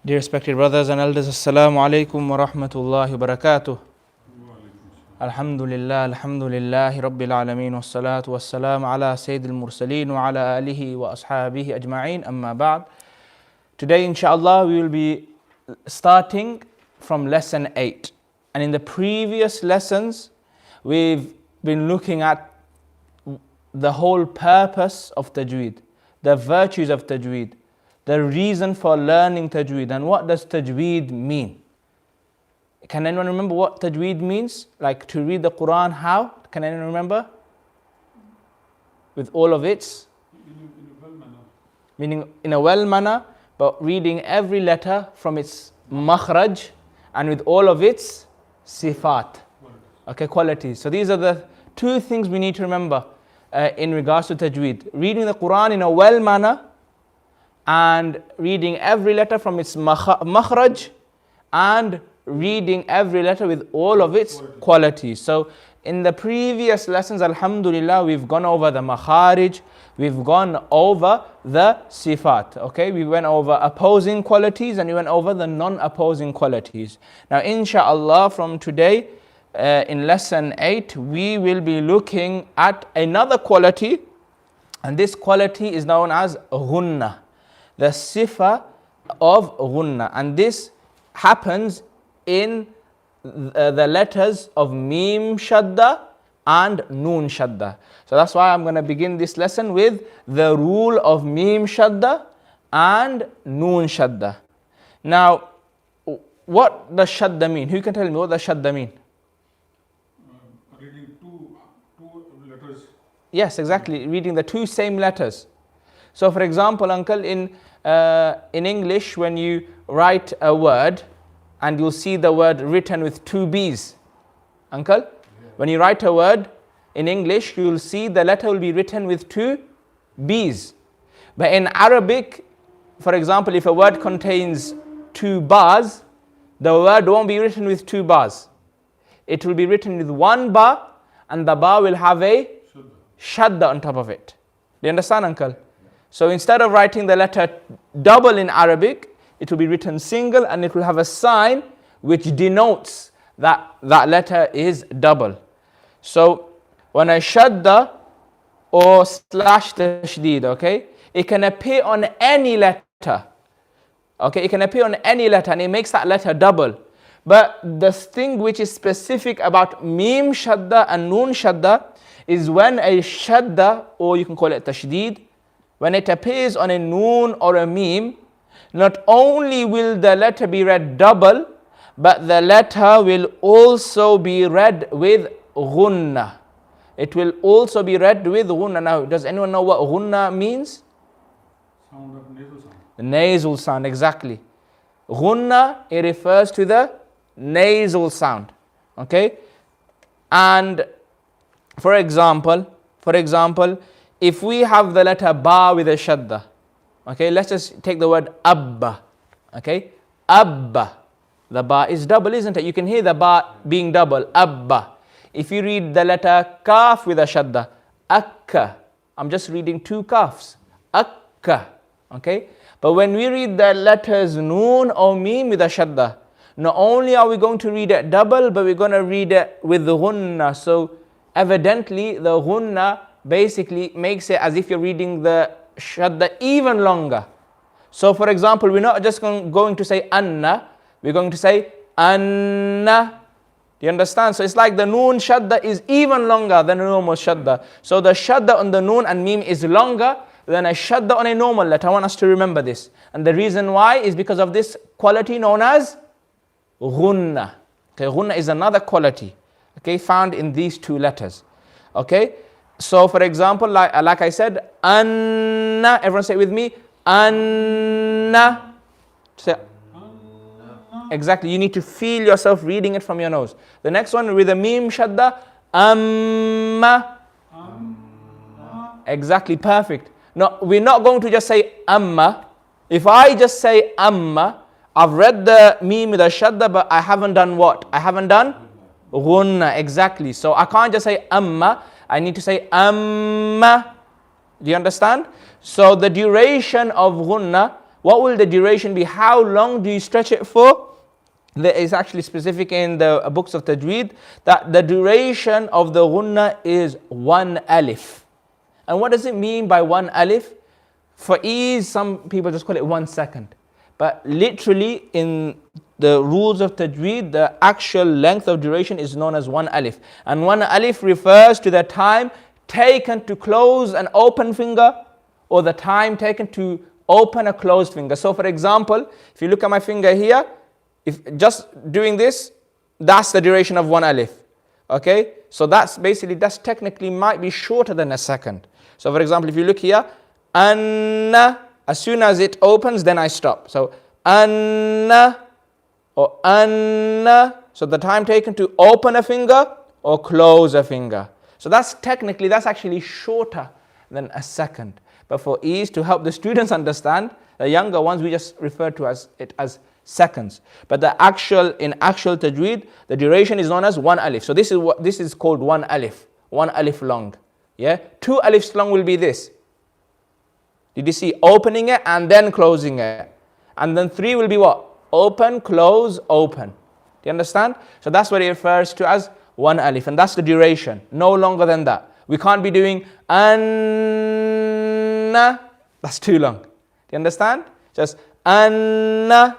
Dear respected brothers and elders, Assalamu alaikum wa rahmatullahi wa barakatuh. Alhamdulillah, alhamdulillahi rabbil alameen, wa salatu wa salam ala sayyidil mursaleen wa ala alihi wa ashabihi ajma'een, amma ba'd. Today inshallah we will be starting from lesson 8. And in the previous lessons we've been looking at the whole purpose of Tajweed, the virtues of Tajweed, the reason for learning Tajweed, and what does Tajweed mean. Can anyone remember what Tajweed means? Like to read the Quran, how? Can anyone remember? With all of its? Meaning in a well manner, but reading every letter from its makhraj and with all of its sifat. Okay, qualities. So these are the two things we need to remember in regards to Tajweed. Reading the Quran in a well manner and reading every letter from its makhraj and reading every letter with all of its qualities. So in the previous lessons, alhamdulillah, we've gone over the makharij, we've gone over the sifat. Okay, we went over opposing qualities and we went over the non-opposing qualities. Now inshallah from today in lesson 8 we will be looking at another quality, and this quality is known as ghunna, the sifa of ghunna, and this happens in the letters of mim shadda and noon shadda. So that's why I'm going to begin this lesson with the rule of mim shadda and noon shadda. Now, what does shadda mean? Who can tell me what does shadda mean? Reading two letters. Yes, exactly. Reading the two same letters. So for example, uncle, in English, when you write a word, and you'll see the word written with two B's. Uncle? Yeah. When you write a word in English, you'll see the letter will be written with two B's. But in Arabic, for example, if a word contains two bars, the word won't be written with two bars. It will be written with one bar, and the bar will have a shadda on top of it. Do you understand, uncle? Yeah. So instead of writing the letter double in Arabic, it will be written single, and it will have a sign which denotes that that letter is double. So when I shadda or slash tashdid, okay, it can appear on any letter. Okay, it can appear on any letter and it makes that letter double. But the thing which is specific about mim shadda and noon shadda is when a shadda, or you can call it tashdid, when it appears on a noon or a mim, not only will the letter be read double, but the letter will also be read with ghunna. It will also be read with ghunna. Now, does anyone know what ghunna means? Sound of nasal sound. The nasal sound, exactly. Ghunna, it refers to the nasal sound. Okay? And for example, if we have the letter ba with a shadda, okay, let's just take the word abba. Okay, abba. The ba is double, isn't it? You can hear the ba being double. Abba. If you read the letter kaf with a shadda, akka. I'm just reading two kafs. Akka. Okay. But when we read the letters noon or mim with a shadda, not only are we going to read it double, but we're going to read it with the ghunna. So evidently the ghunna basically makes it as if you're reading the shadda even longer. So for example, we're not just going to say anna, we're going to say anna. Do you understand? So it's like the noon shadda is even longer than a normal shadda. So the shadda on the noon and mim is longer than a shadda on a normal letter. I want us to remember this. And the reason why is because of this quality known as ghunna. Okay, ghunna is another quality, okay, found in these two letters. Okay. So for example, like I said, anna, everyone say it with me, anna. Say, exactly, you need to feel yourself reading it from your nose. The next one with a mim shadda, amma. Exactly, perfect. No, we're not going to just say amma. If I just say amma, I've read the mim with a shadda, but I haven't done what? I haven't done ghunna, exactly. So I can't just say amma. I need to say amma. Do you understand? So the duration of ghunna what will the duration be? How long do you stretch it for? There is actually specific in the books of Tajweed that the duration of the ghunnah is 1 alif. And what does it mean by 1 alif? For ease, some people just call it 1 second. But literally in the rules of Tajweed, the actual length of duration is known as 1 alif. And 1 alif refers to the time taken to close an open finger or the time taken to open a closed finger. So for example, if you look at my finger here, if just doing this, that's the duration of 1 alif. Okay, so that's technically might be shorter than a second. So for example, if you look here, anna, as soon as it opens, then I stop. So anna or anna. So the time taken to open a finger or close a finger. So that's actually shorter than a second. But for ease, to help the students understand, the younger ones, we just refer to it as seconds. But in actual Tajweed, the duration is known as 1 alif. So this is called 1 alif. 1 alif long. Yeah, 2 alifs long will be this. Did you see? Opening it and then closing it. And then 3 will be what? Open, close, open. Do you understand? So that's what it refers to as 1 alif. And that's the duration. No longer than that. We can't be doing anna. That's too long. Do you understand? Just anna.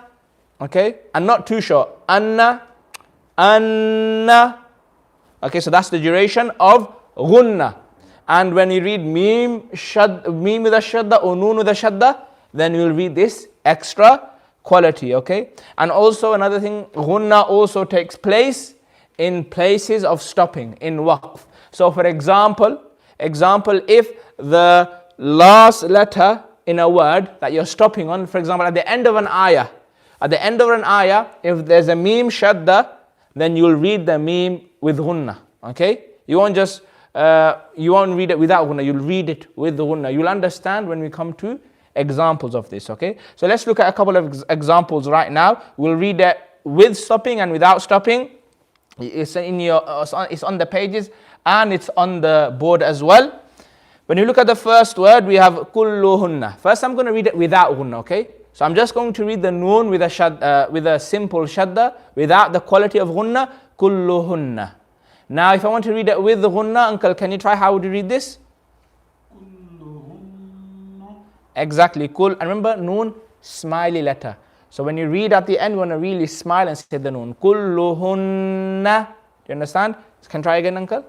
Okay? And not too short. Anna. Anna. Okay, so that's the duration of ghunnah. And when you read mim with a shadda or noon with a shadda, then you'll read this extra quality, okay? And also another thing, ghunnah also takes place in places of stopping, in waqf. So for example, if the last letter in a word that you're stopping on, for example, at the end of an ayah, if there's a mim shadda, then you'll read the mim with ghunnah, okay? You won't read it without ghunnah, you'll read it with the ghunnah. You'll understand when we come to examples of this, okay? So let's look at a couple of examples right now. We'll read it with stopping and without stopping. It's on the pages and it's on the board as well. When you look at the first word, we have kulluhunna. First I'm going to read it without ghunnah, okay? So I'm just going to read the noon with a simple shadda, without the quality of ghunnah, kulluhunna. Now if I want to read it with the ghunnah, uncle, can you try how would you read this? Exactly, kul. And remember, noon, smiley letter. So when you read at the end, you want to really smile and say the noon. Kulluhunna. Do you understand? Can you try again, uncle?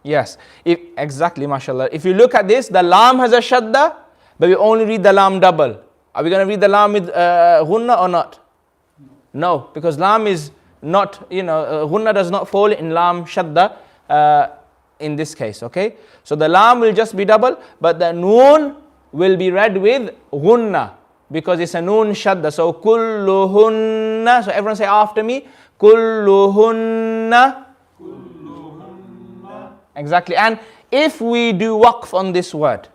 Yes, exactly, mashallah. If you look at this, the lam has a shadda, but we only read the lam double. Are we going to read the lam with ghunnah or not? No, because lam is not, ghunnah does not fall in lam shadda in this case, okay? So the lam will just be double, but the noon will be read with ghunnah because it's a noon shadda. So kulluhunna. So everyone say after me, kulluhunna. Exactly. And if we do waqf on this word,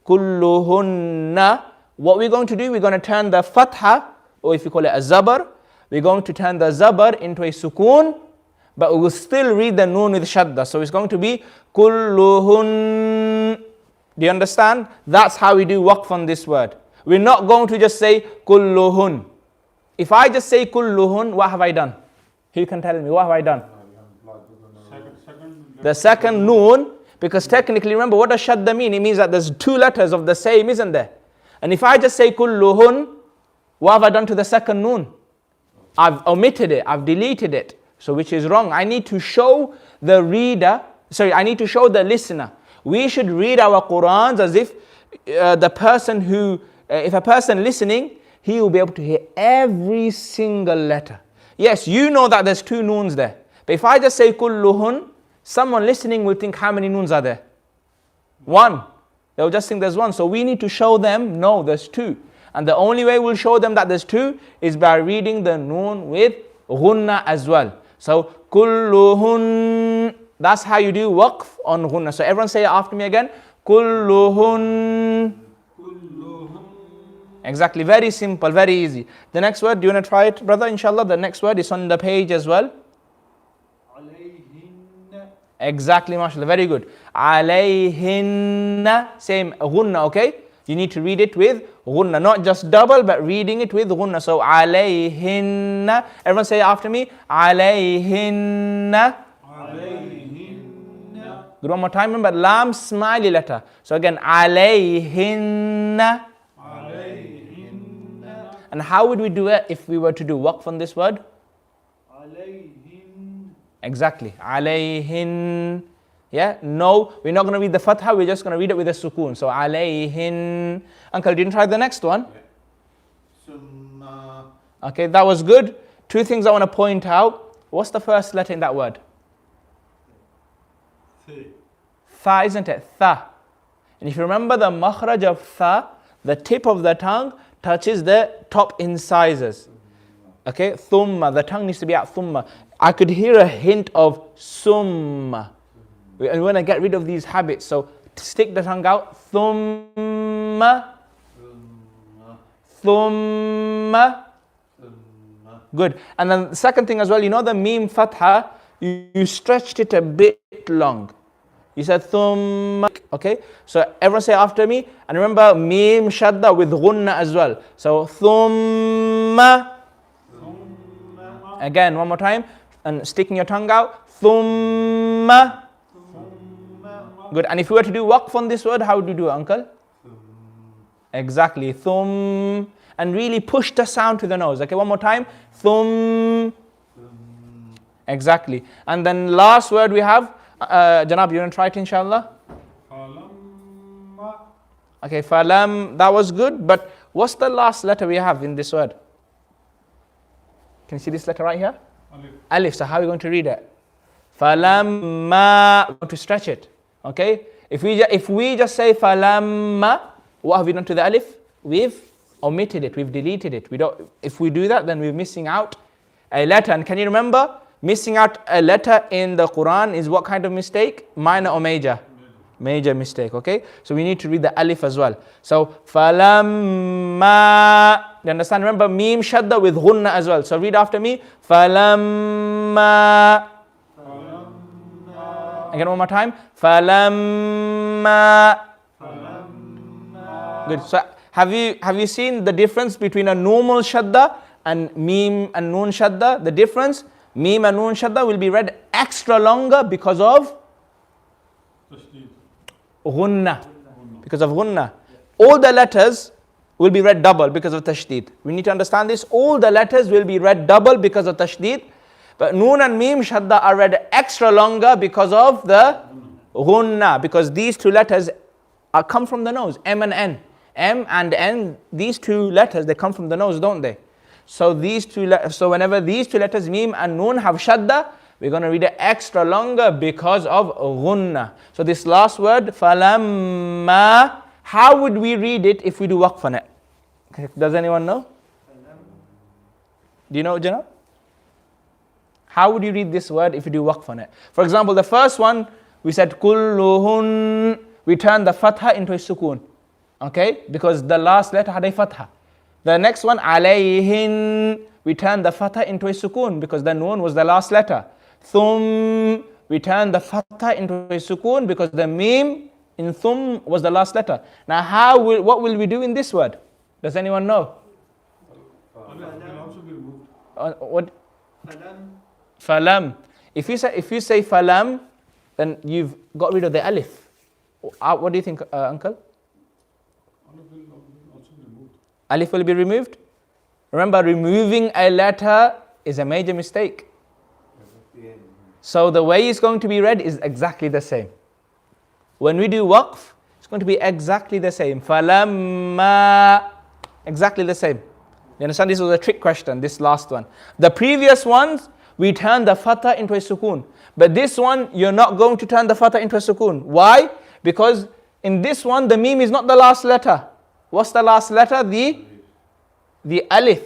kulluhunna, what we're going to do, we're going to turn the fatha, or if you call it a zabar, we're going to turn the zabar into a sukoon, but we will still read the noon with shadda. So it's going to be kulluhun. Do you understand? That's how we do waqf on this word. We're not going to just say kulluhun. If I just say kulluhun, what have I done? Who can tell me, what have I done? The second noon, because technically, remember, what does shadda mean? It means that there's 2 letters of the same, isn't there? And if I just say kulluhun, what have I done to the second noon? I've omitted it, I've deleted it. So which is wrong. I need to show the listener. We should read our Qurans as if if a person listening, he will be able to hear every single letter. Yes, you know that there's 2 noons there. But if I just say kulluhun, someone listening will think how many noons are there? 1. They'll just think there's 1. So we need to show them, no, there's 2. And the only way we'll show them that there's 2 is by reading the noon with ghunnah as well. So kulluhun, that's how you do waqf on ghunnah. So everyone say it after me again. Kulluhun. Exactly, very simple, very easy. The next word, do you want to try it, brother? Inshallah, the next word is on the page as well. Exactly, mashallah, very good. Alayhinna, same ghunna, okay? You need to read it with ghunna, not just double, but reading it with ghunna. So alayhinna, everyone say after me, alayhinna. Alayhinna. Good, one more time, remember, lam, smiley letter. So again, alayhinna. Alayhinna. And how would we do it if we were to do waqf on this word? Alayhin. Exactly. Alayhin. Yeah? No, we're not going to read the fatha, we're just going to read it with a sukoon. So alayhin. Uncle, didn't try the next one? Summa. Okay, that was good. Two things I want to point out. What's the first letter in that word? Thi. Tha, isn't it? Tha. And if you remember the makhraj of tha, the tip of the tongue touches the top incisors. Okay, thumma, the tongue needs to be at thumma. I could hear a hint of summa. And we want to get rid of these habits. So stick the tongue out. Thumma. Thumma. Good. And then the second thing as well, you know the meme fatha, you stretched it a bit long. You said thumma. Okay, so everyone say after me. And remember meme shadda with ghunna as well. So thumma. Again, one more time. And sticking your tongue out. Thumma. Good. And if you were to do waqf on this word, how would you do it, uncle? Exactly. Thum. And really push the sound to the nose. Okay, one more time. Thum. Exactly. And then last word we have, Janab, you want to try it inshallah? Falamma. Okay, falam, that was good. But what's the last letter we have in this word? Can you see this letter right here? Alif. Alif. So how are we going to read it? Falamma. We're going to stretch it. Okay? If we just say falamma, what have we done to the alif? We've omitted it. We've deleted it. If we do that, then we're missing out a letter. And can you remember? Missing out a letter in the Quran is what kind of mistake? Minor or major? Major mistake, okay? So we need to read the alif as well. So, falamma. You understand? Remember, meme shadda with ghunna as well. So read after me. Falamma. Again, one more time. Falamma. Good. So have you seen the difference between a normal shadda and meme and noon shadda? The difference? Meme and noon shadda will be read extra longer because of Tashdid. ghunna. Because of ghunna. All the letters will be read double because of tashdid. We need to understand this. All the letters will be read double because of tashdid. But noon and meme shadda are read extra longer because of the ghunna. Because these two letters come from the nose. M and N. M and N, these two letters, they come from the nose, don't they? So whenever these two letters, meme and noon, have shadda, we're going to read it extra longer because of ghunna. So this last word, falamma, how would we read it if we do waqf on it? Does anyone know? Do you know, Jana? How would you read this word if you do waqf on it? For example, the first one, we said kulluhun, we turn the fatha into a sukoon. Okay? Because the last letter had a fatha. The next one, alayhin, we turn the fatha into a sukoon because the noon was the last letter. Thum, we turn the fatha into a sukoon because the meme in thum was the last letter. Now what will we do in this word? Does anyone know? Alif will also be removed. What? Falam. If you say falam, then you've got rid of the alif. What do you think, uncle? Alif will also be removed. Alif will be removed. Remember, removing a letter is a major mistake. So the way it's going to be read is exactly the same. When we do waqf, it's going to be exactly the same. Falamma, exactly the same. You understand? This was a trick question, this last one. The previous ones, we turned the fatha into a sukoon. But this one, you're not going to turn the fatha into a sukoon. Why? Because in this one, the meme is not the last letter. What's the last letter? The alif.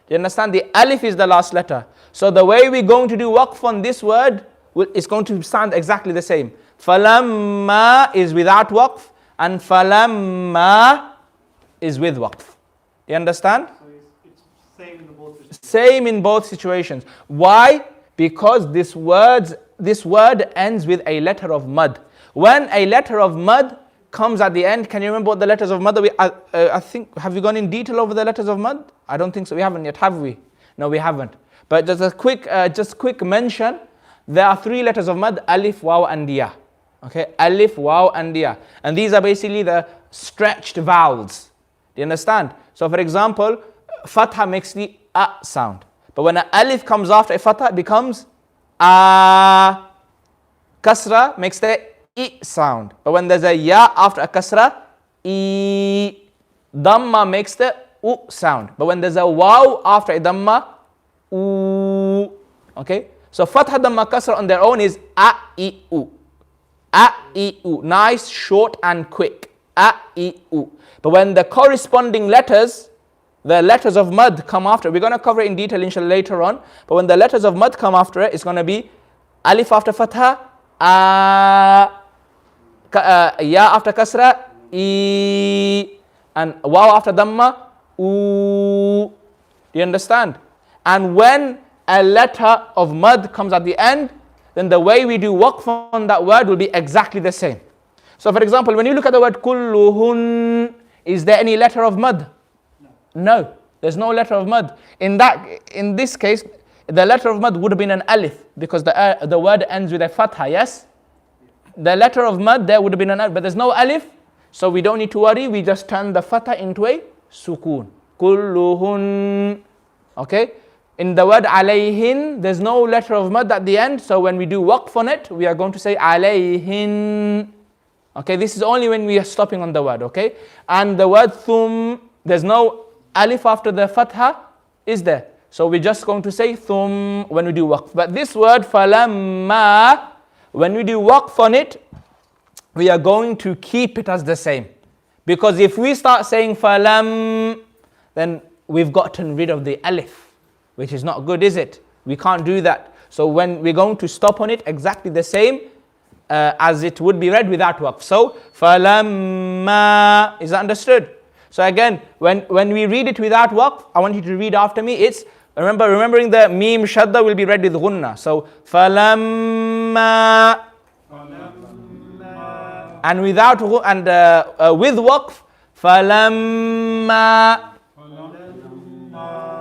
You understand? The alif is the last letter. So the way we're going to do waqf on this word is going to sound exactly the same. Falamma is without waqf and falamma is with waqf. You understand? So it's same in both situations. Same in both situations. Why? Because these words this word ends with a letter of mud. When a letter of mud comes at the end, can you remember what the letters of mud are? I think, have we gone in detail over the letters of mud? I don't think so. We haven't yet, have we? No, we haven't. But just a quick mention, there are 3 letters of mud, alif, waw and ya. Okay, alif, waw and ya. And these are basically the stretched vowels. Do you understand? So for example, fatha makes the a sound. But when an alif comes after a fatha, it becomes a. Kasra makes the I sound. But when there's a ya after a kasra, I. Dhamma makes the u sound. But when there's a waw after a dhamma, u. Okay? So fatha, dhamma, kasra on their own is a, I, u. A, I, u. Nice, short and quick. A, I, u. But when the corresponding letters, the letters of mud come after, we're going to cover it in detail inshallah later on. But when the letters of mud come after it, it's going to be alif after fatha, a, ya after kasra, I, and waw after dhamma, u. Do you understand? And when a letter of mud comes at the end, then the way we do waqf on that word will be exactly the same. So for example, when you look at the word kulluhun, is there any letter of mud? No, there's no letter of mud. In this case, the letter of mud would have been an alif, because the word ends with a fatha, yes? The letter of mud there would have been an alif, but there's no alif, so we don't need to worry, we just turn the fatha into a sukoon. Kulluhun. Okay? In the word alayhin, there's no letter of mud at the end, so when we do waqf on it, we are going to say alayhin. Okay, this is only when we are stopping on the word, okay? And the word thum, there's no alif after the fatha, is there? So we're just going to say thum when we do waqf. But this word falamma, when we do waqf on it, we are going to keep it as the same. Because if we start saying falam, then we've gotten rid of the alif, which is not good, is it? We can't do that. So when we're going to stop on it exactly the same as it would be read without waqf. So falamma, is that understood? So again, when we read it without waqf, I want you to read after me. It's remembering the mim shadda will be read with gunna. So falamma, and without with waqf, falamma.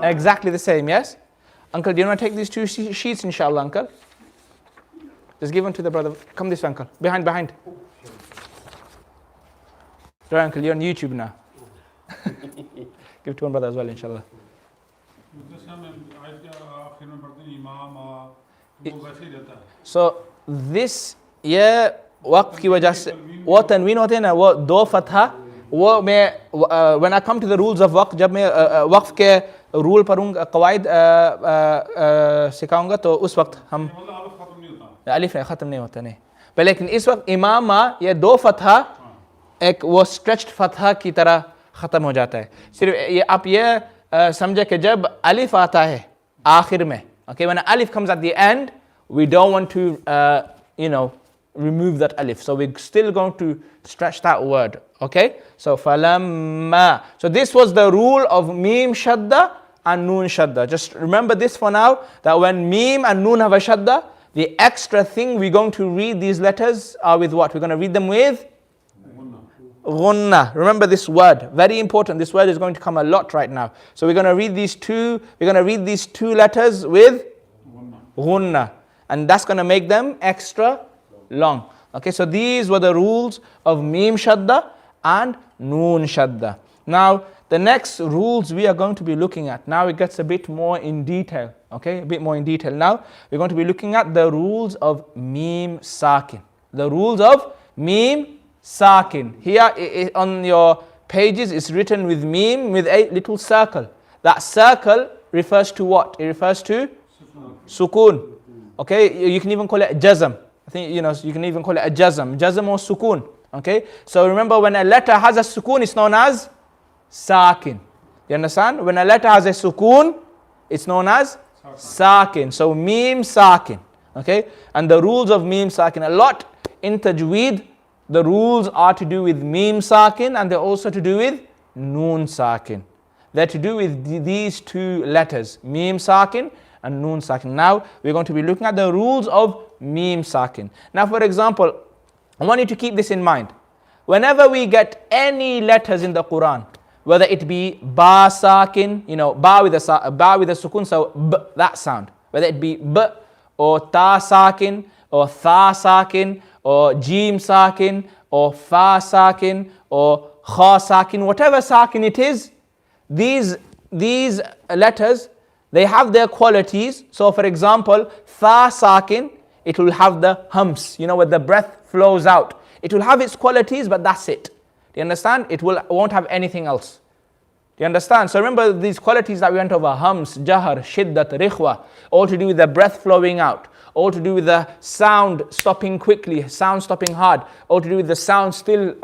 Exactly the same, yes? Uncle, do you want to take these 2 sheets, inshallah, uncle? Just give them to the brother. Come this way, uncle. Behind. Sorry, uncle, you're on YouTube now. Give it to one brother as well, inshallah. So this ये वक़्फ़ की वजह से वो तनवीन होते हैं ना, वो 2 फतहा, वो मैं when I come to the rules of waqf, जब मैं वक़्फ़ के रूल पढ़ूंगा, क़वाइद सिखाऊंगा, तो उस वक्त हम अलिफ ख़त्म नहीं होता नहीं, पर लेकिन इस वक्त इमामा ये 2 फतहा एक वो स्ट्रेच्ड फतहा की तरह ख़त्म हो जाता है. सिर्फ ये आप ये समझे कि जब अलिफ आता है आखिर में, okay, when alif comes at the end, we don't want to remove that alif, so we're still going to stretch that word. Okay, so falamma. So this was the rule of mim shadda and noon shadda. Just remember this for now, that when mim and noon have a shadda, the extra thing we're going to read these letters are with what? We're going to read them with gunna. Remember this word, very important. This word is going to come a lot right now. So we're going to read these two letters with gunna, and that's going to make them extra long. Okay, so these were the rules of mim shadda and noon shadda. Now the next rules we are going to be looking at, now it gets a bit more in detail. Okay, a bit more in detail. Now we're going to be looking at the rules of mim sakin. The rules of mim sakin. Here on your pages it's written with mim with a little circle. That circle refers to what? It refers to sukoon. Okay, you can even call it jazm. I think you can even call it a jazm or sukoon. Okay, so remember, when a letter has a sukoon, it's known as sakin. You understand? When a letter has a sukoon, it's known as sakin. So mim sakin. Okay, and the rules of mim sakin, a lot in Tajweed, the rules are to do with mim sakin, and they're also to do with noon sakin. They're to do with these 2 letters, mim sakin and noon sakin. Now we're going to be looking at the rules of mim sakin. Now for example, I want you to keep this in mind. Whenever we get any letters in the Quran, whether it be ba sakin, ba with a sukun, so b, that sound. Whether it be b or ta sakin or tha sakin or jim sakin or fa sakin or kha sakin, whatever sakin it is, these letters, they have their qualities. So for example, tha sakin, it will have the hums, where the breath flows out. It will have its qualities, but that's it. Do you understand? It won't have anything else. Do you understand? So remember these qualities that we went over: hums, jahar, shiddat, rikhwa, all to do with the breath flowing out, all to do with the sound stopping quickly, sound stopping hard, all to do with the sound still,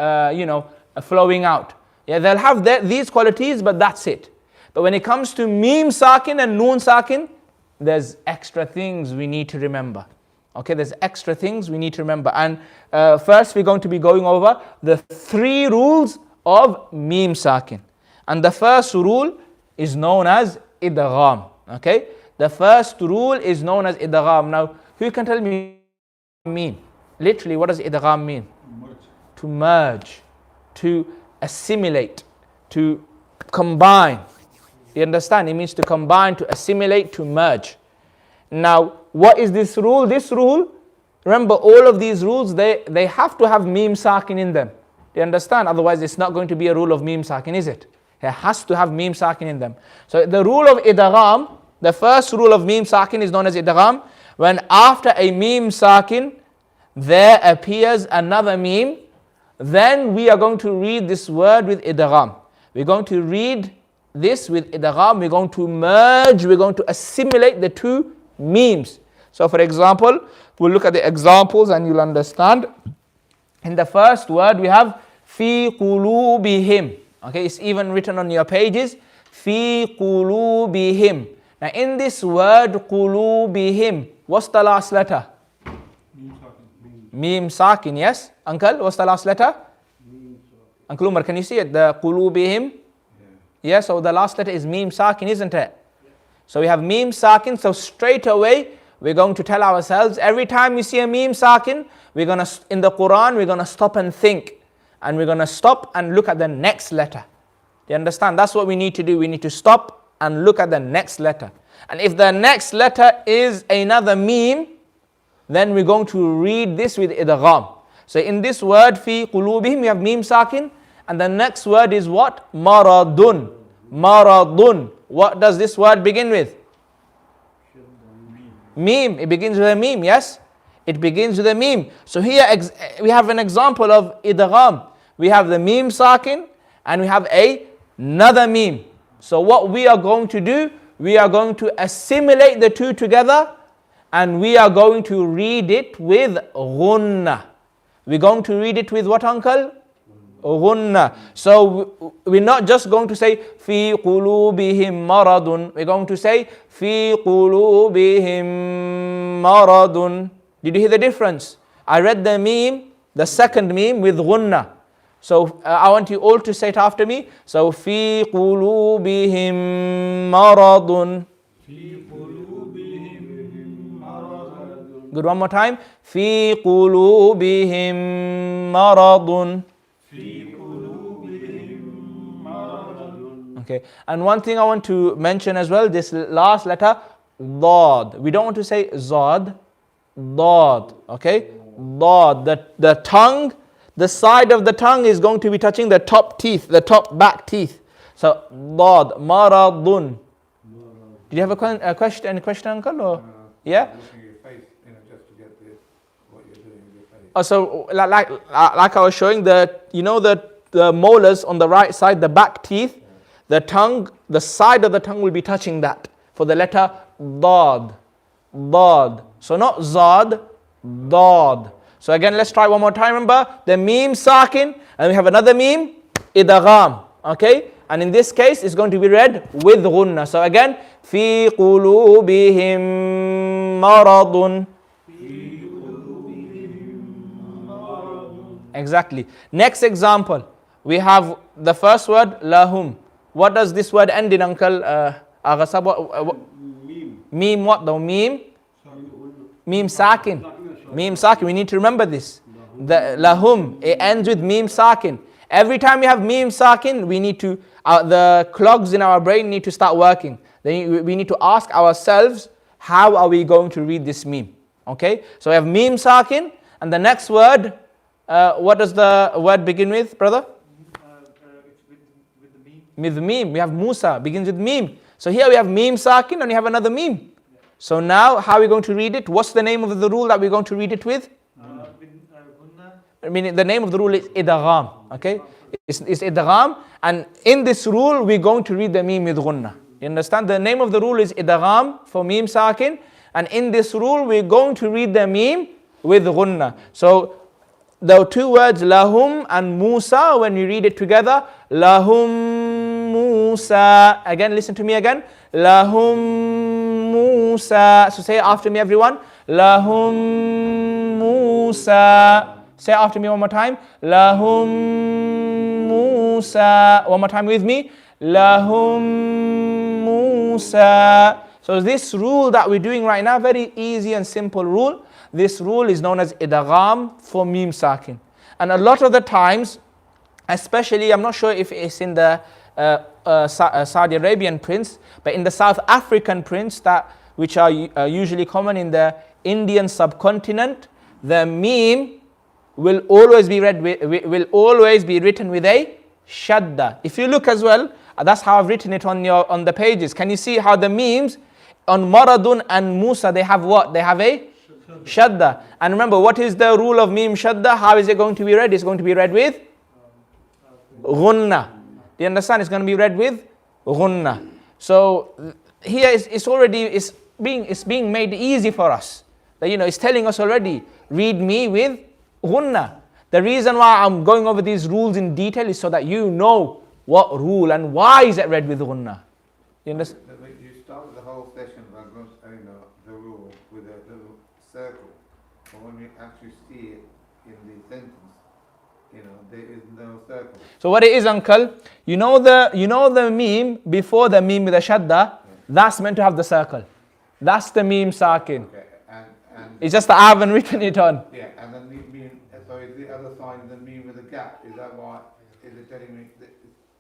flowing out. Yeah, they'll have these qualities, but that's it. But when it comes to mim sakin and noon sakin, there's extra things we need to remember. Okay, there's extra things we need to remember. And first we're going to be going over the 3 rules of mim sakin. And the first rule is known as idgham. Okay, the first rule is known as idgham. Now, who can tell me what it mean? Literally, what does idgham mean? Merge. To merge, to assimilate, to combine. You understand? It means to combine, to assimilate, to merge. Now, what is this rule? This rule, remember all of these rules, they have to have mim sakin in them. Do you understand? Otherwise, it's not going to be a rule of mim sakin, is it? It has to have mim sakin in them. So the rule of idgham, the first rule of mim sakin is known as idgham. When after a mim sakin, there appears another mim, then we are going to read this word with idgham. We're going to read this with idgham. We're going to merge, we're going to assimilate the 2 memes. So for example, we'll look at the examples and you'll understand. In the first word we have fi qulubihim. Okay, it's even written on your pages. Fi qulubihim. Now in this word qulubihim, what's the last letter? Mim sakin, yes? Uncle, what's the last letter? Uncle Umar, can you see it? The qulubihim? Yeah, so the last letter is mim sakin, isn't it? So we have mim sakin, so straight away we're going to tell ourselves, every time we see a mim sakin, we're going to, in the Quran, we're going to stop and think. And we're going to stop and look at the next letter. Do you understand? That's what we need to do. We need to stop and look at the next letter. And if the next letter is another mim, then we're going to read this with idgham. So in this word, fi qulubihim, we have mim sakin. And the next word is what? Maradun. Maradun. What does this word begin with? Mim. It begins with a mim, yes? It begins with a mim. So here we have an example of idgham. We have the mim sakin and we have another mim. So what we are going to do, we are going to assimilate the 2 together and we are going to read it with ghunna. We're going to read it with what, uncle? Ghunna. So we're not just going to say fi qulubihim maradun. We're going to say fi qulubihim maradun. Did you hear the difference? I read the meme, the second meme with ghunna. So I want you all to say it after me. So fi qulubihim maradun. Fi qulubihim maradun. Good, one more time. Fi qulubihim maradun. Fi qulubihim maradun. Okay, and one thing I want to mention as well, this last letter, dad. We don't want to say zad, dad. Okay, dad. The tongue, the side of the tongue is going to be touching the top teeth, the top back teeth. So dad, maradun. Did you have a question? Any question, uncle? Or yeah? Looking at your face, just to get what you're doing with your face. So like I was showing, the molars on the right side, the back teeth, the tongue, the side of the tongue will be touching that for the letter dad. Dad. So not zad, dad. So again, let's try one more time. Remember the meme sakin, and we have another meme, idgham. Okay, and in this case, it's going to be read with ghunna. So again, fi qulubihim maradun. Exactly. Next example, we have the first word lahum. What does this word end in, uncle? Aghasab? Meme. Meme what though? Meme sakin. Meme sakin. We need to remember this. The lahum, it ends with meme sakin. Every time we have meme sakin, we need to, the clogs in our brain need to start working. Then we need to ask ourselves, how are we going to read this meme? Okay, so we have meme sakin, and the next word, what does the word begin with, brother? With the meme. With meme, we have Musa, begins with meme. So here we have meme sakin and we have another meme. So now, how are we going to read it? What's the name of the rule that we're going to read it with? I mean, the name of the rule is idgham. Okay, it's idgham, and in this rule we're going to read the meme with gunna. You understand? The name of the rule is idgham for meme sakin, and in this rule we're going to read the meme with gunna. So the two words lahum and Musa, when you read it together, lahum Musa. Again, listen to me again. Lahum Musa. So say it after me, everyone. Lahum Musa. Say after me one more time. Lahum Musa. One more time with me. Lahum Musa. So this rule that we're doing right now, very easy and simple rule. This rule is known as idgham for meme sakin. And a lot of the times, especially, I'm not sure if it's in the Saudi Arabian prints, but in the South African prints which are usually common in the Indian subcontinent, the meme will always be read will always be written with a shadda. If you look as well, that's how I've written it on the pages. Can you see how the memes on Maradun and Musa, they have what? They have a shadda. And remember, what is the rule of meme shadda? How is it going to be read? It's going to be read with gunna. Do you understand? It's going to be read with gunna. So here it's being made easy for us. That, it's telling us already, read me with gunna. The reason why I'm going over these rules in detail is so that you know what rule and why is it read with gunna. You understand? You started the whole session by the rule with a little circle, but when you actually see it in the sentence, there is no circle. So what it is, uncle, you know the meme before the meme with the shadda, that's meant to have the circle. That's the meme sakin. Okay, and it's just that I haven't written it on. yeah, and then the meme. So is the other side the meme with the gap? Is that why? Is it telling me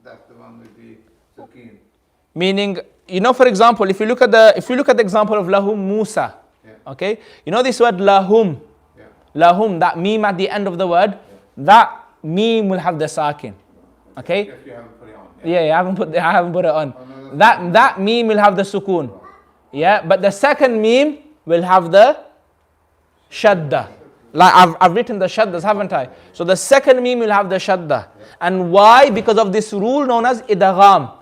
that's the one with the sakin? Meaning, for example, if you look at the example of lahum Musa, okay, this word lahum, lahum, that meme at the end of the word, that meme will have the sakin, okay? Yes, you haven't put it on. I haven't put it on. That meme will have the sukun, but the second meme will have the shadda. Like I've written the shaddas, haven't I? So the second meme will have the shadda. And why? Because of this rule known as idgham,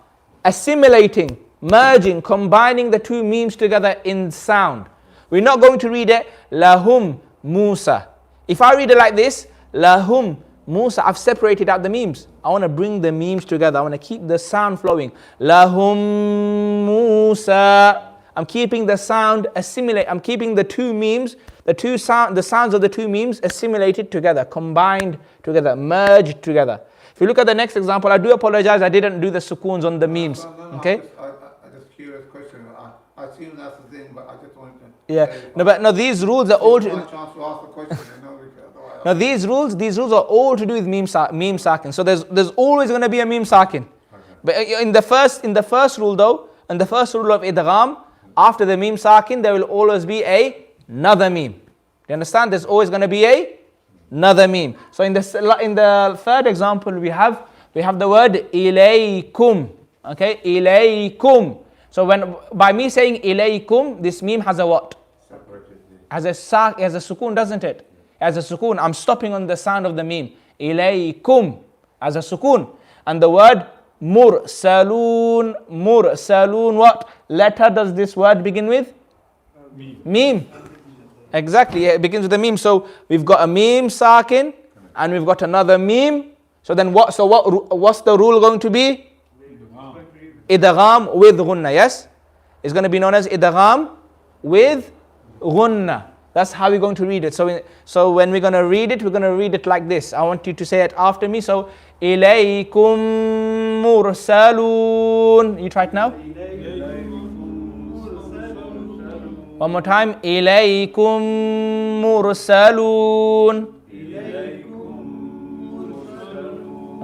assimilating, merging, combining the two memes together in sound. We're not going to read it lahum Musa. If I read it like this, lahum Musa, I've separated out the memes. I want to bring the memes together. I want to keep the sound flowing. Lahum Musa. I'm keeping the sound assimilate. I'm keeping the two memes, the sounds of the two memes assimilated together, combined together, merged together. If you look at the next example, I do apologize, I didn't do the sukoons on the memes. No, okay? I just curious question. I assume that's the thing, but I just wanted to. Yeah. These rules are all. Chance to ask the question. Now these rules are all to do with meme sakin. So there's always going to be a meme sakin. Okay. But in the first rule though, in the first rule of idgham, after the meme sakin, there will always be another meme. Do you understand? There's always going to be another meme. So in the third example, we have the word ilaykum. Okay, ilaykum. So by me saying ilaykum, this meme has a what? Has a sukun, doesn't it? As a sukun, I'm stopping on the sound of the meme. Ilaykum, as a sukun. And the word mursalun, what letter does this word begin with? Meme. Exactly, it begins with a meme. So we've got a meme sakin, and we've got another meme. So then what's the rule going to be? Idgham with gunna, yes? It's going to be known as idgham with gunna. That's how we're going to read it. So when we're going to read it like this. I want you to say it after me. So, ilaykum mursalun. You try it now. One more time. إِلَيْكُمْ مُرْسَلُونَ.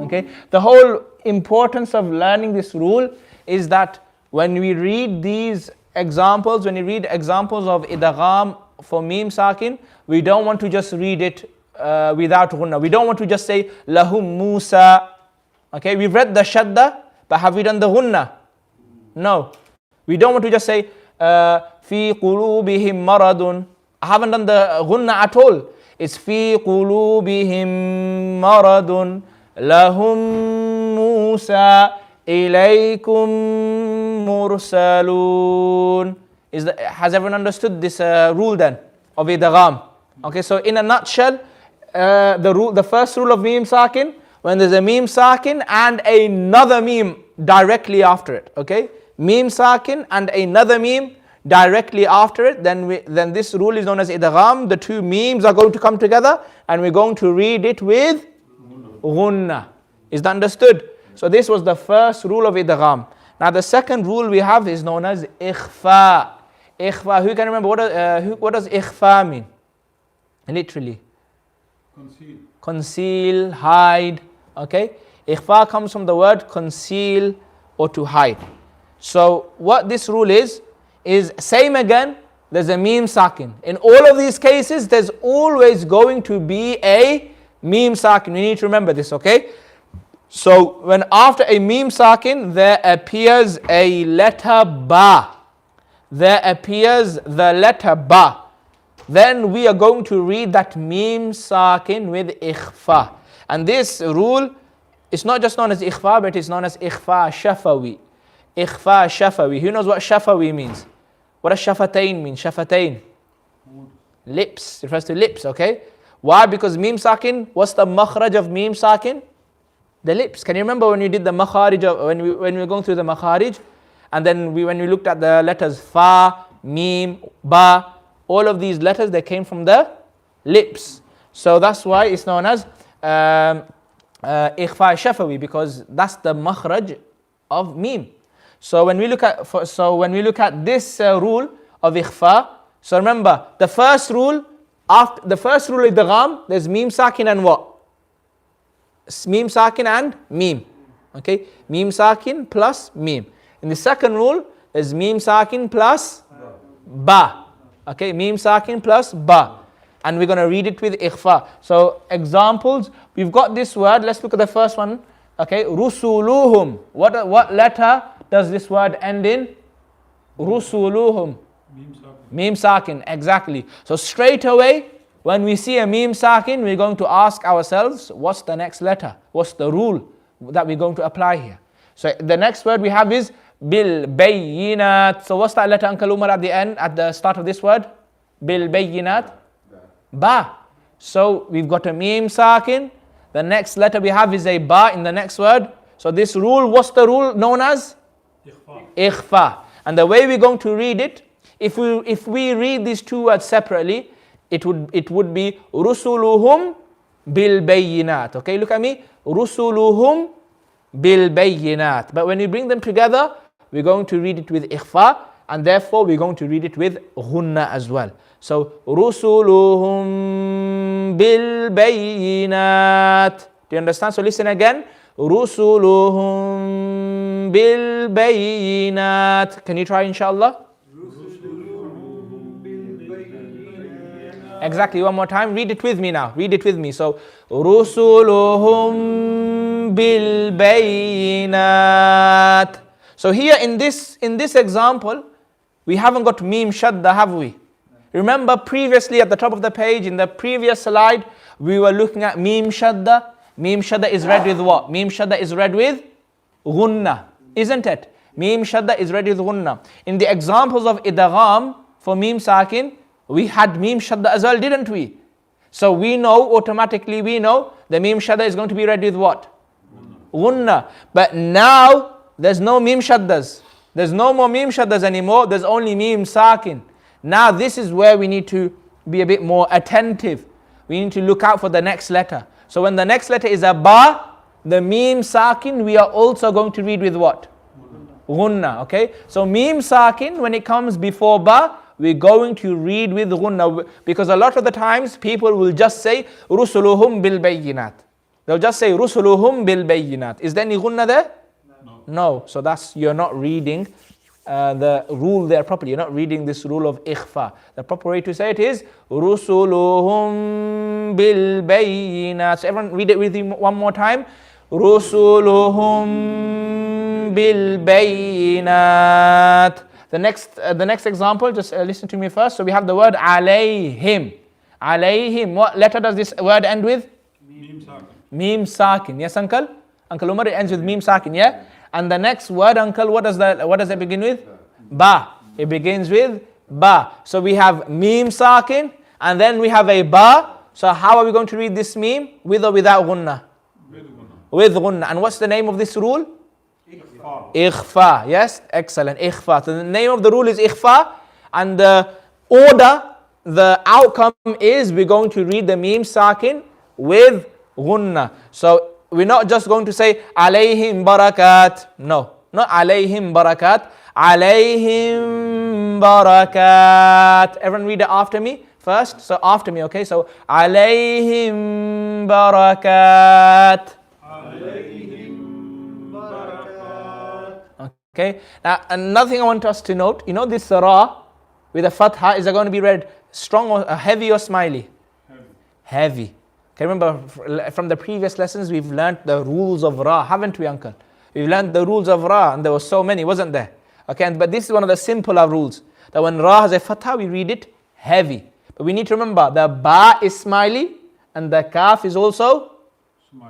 Okay. The whole importance of learning this rule is that when we read these examples, when you read examples of idgham for mim sakin, we don't want to just read it without ghunna. We don't want to just say lahum Musa. Okay, we've read the shadda, but have we done the ghunna? No. We don't want to just say fi qulubihim maradun. I haven't done the ghunna at all. It's fi qulubihim maradun lahum Musa ilaykum mursalun. Has everyone understood this rule then of idgham? Okay, so in a nutshell, the first rule of mim sakin, when there's a mim sakin and another mim directly after it, okay, mim sakin and another mim directly after it, then this rule is known as idgham. The two memes are going to come together and we're going to read it with ghunna. Is that understood? So this was the first rule of idgham. Now the second rule we have is known as ikhfa. Ikhfa, who can remember what does ikhfa mean? Literally. Conceal, hide. Okay. Ikhfa comes from the word conceal or to hide. So what this rule is same again, there's a mim sakin. In all of these cases, there's always going to be a mim sakin. We need to remember this, okay? So when after a mim sakin, there appears a letter ba. There appears the letter ba. Then we are going to read that mim sakin with ikhfa. And this rule is not just known as ikhfa, but it's known as ikhfa shafawi. Ikhfa shafawi. Who knows what shafawi means? What does shafatain mean? Shafatain. Lips. It refers to lips, okay? Why? Because mim sakin, what's the makhraj of mim sakin? The lips. Can you remember when you did the makharij, when we were going through the makharij? And then when we looked at the letters fa, mim, ba, all of these letters, they came from the lips. So that's why it's known as ikhfa shafawi, because that's the makhraj of mim. So when we look at this rule of ikhfa, so remember the first rule of idgham, there's mim sakin and what? Mim sakin and mim. Okay, mim sakin plus mim. In the second rule, there's mim sakin plus ba. Okay, mim sakin plus ba. And we're going to read it with ikhfa. So examples, we've got this word. Let's look at the first one. Okay, rusuluhum. What letter does this word end in? Rusuluhum. Mim sakin, exactly. So straight away, when we see a mim sakin, we're going to ask ourselves, what's the next letter? What's the rule that we're going to apply here? So the next word we have is bil bayyinat. So what's that letter, Uncle Umar, at the end, at the start of this word? Bil bayyinat. Ba. So we've got a mim sakin. The next letter we have is a ba in the next word. So this rule, what's the rule known as? Ikhfa. And the way we're going to read it, if we read these two words separately, it would be rusuluhum bil bayyinat. Okay, look at me. Rusuluhum bil bayyinat. But when we bring them together, we're going to read it with ikhfa, and therefore we're going to read it with ghunna as well. So rusuluhum bil bayyinat. Do you understand? So listen again. Rusuluhum bil bayyinat. Can you try, inshallah? Exactly, one more time. Read it with me now. Read it with me. So, rusuluhum bil bayinat. So here in this example, we haven't got mim shadda, have we? Remember previously at the top of the page, in the previous slide, we were looking at mim shadda. Mim shadda is read with what? Mim shadda is read with ghunna, isn't it? Mim shadda is read with ghunna. In the examples of idgham for mim sakin, we had mim shadda as well, didn't we? So we know, automatically we know, the mim shadda is going to be read with what? Ghunna. But now, there's no mim shaddas. There's no more mim shaddas anymore. There's only mim sakin. Now this is where we need to be a bit more attentive. We need to look out for the next letter. So when the next letter is a ba, the mim sakin, we are also going to read with what? Ghunna, okay? So mim sakin, when it comes before ba, we're going to read with gunna, because a lot of the times people will just say rusuluhum bil bayyinat. They'll just say rusuluhum bil bayyinat. Is there any gunna there? No. So you're not reading the rule there properly. You're not reading this rule of ikhfa. The proper way to say it is rusuluhum bil bayyinat. So everyone read it with me one more time. Rusuluhum bil bayyinat. The next example, just listen to me first. So we have the word alayhim. Alayhim. What letter does this word end with? Mim sakin. Mim sakin. Yes, uncle? Uncle Umar, it ends with mim sakin, yeah? And the next word, uncle, what does it begin with? Ba. It begins with ba. So we have mim sakin, and then we have a ba. So how are we going to read this mim? With or without gunna? With gunna. And what's the name of this rule? Ikhfa. Ikhfa. Yes, excellent. Ikhfa. So the name of the rule is ikhfa, and the order, the outcome is we're going to read the mim sakin with gunna. So we're not just going to say alayhim barakat. No, not alayhim barakat. Alayhim barakat. Everyone read it after me first. So after me, okay? So alayhim barakat. Alayhim barakat. Okay. Now another thing I want us to note, this ra with a fatha, is it going to be read strong or heavy or smiley? Heavy. Okay, remember from the previous lessons we've learnt the rules of ra, haven't we, uncle? We've learnt the rules of ra, and there were so many, wasn't there? Okay, but this is one of the simpler rules, that when ra has a fatha, we read it heavy. But we need to remember the ba is smiley and the kaf is also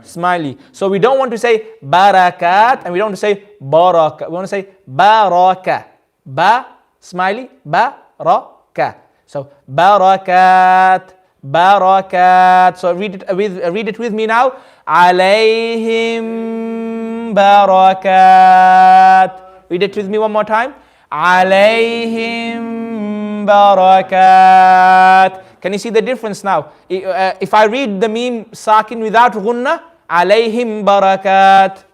smiley. So we don't want to say barakat and we don't want to say baraka. We want to say baraka. Ba smiley, baraka. So barakat. Barakat. So read it with me now. Alayhim barakat. Read it with me one more time. Alayhim barakat. Can you see the difference now? If I read the mim sakin without gunna, alayhim barakat.